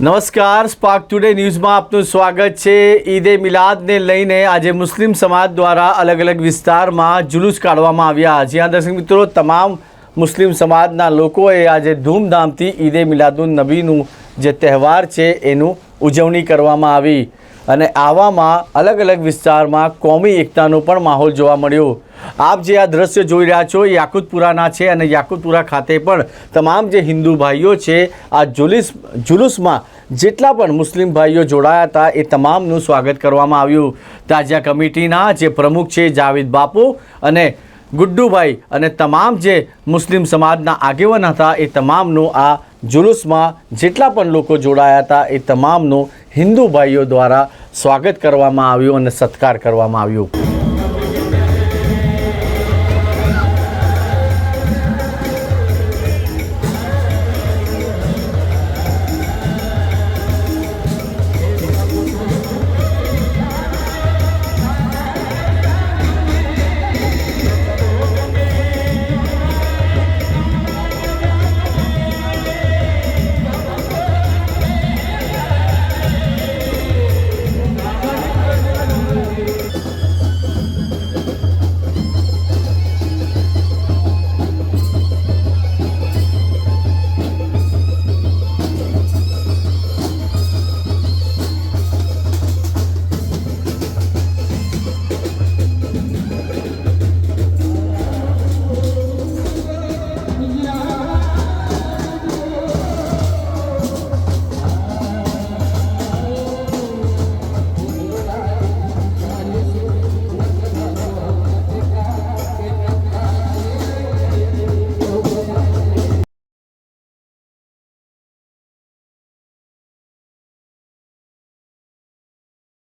નમસ્કાર, spark today ન્યૂઝમાં આપનું સ્વાગત છે। ઈદે મિલાદને લઈને આજે મુસ્લિમ સમાજ દ્વારા અલગ અલગ વિસ્તારમાં જુલુસ કાઢવામાં આવ્યા। જ્યાં દર્શક મિત્રો તમામ મુસ્લિમ સમાજના લોકોએ આજે ધૂમધામથી ઈદે મિલાદુન નબીનું જે તહેવાર છે એનું ઉજવણી કરવામાં આવી અને આવામાં અલગ અલગ વિસ્તારમાં કોમી એકતાનો પણ માહોલ જોવા મળ્યો। આપ જે આ દ્રશ્ય જોઈ રહ્યા છો એ યાકુતપુરાના છે અને યાકુતપુરા ખાતે પણ તમામ જે હિન્દુ ભાઈઓ છે આ જુલુસમાં જેટલા પણ મુસ્લિમ ભાઈઓ જોડાયા હતા એ તમામનું સ્વાગત કરવામાં આવ્યું। તાજિયા કમિટીના જે પ્રમુખ છે જાવેદ બાપુ અને ગુડ્ડુભાઈ અને તમામ જે મુસ્લિમ સમાજના આગેવાન હતા એ તમામનું આ જુલુસમાં જેટલા પણ લોકો જોડાયા હતા એ તમામનું હિન્દુ ભાઈઓ દ્વારા સ્વાગત કરવામાં આવ્યું અને સત્કાર કરવામાં આવ્યું।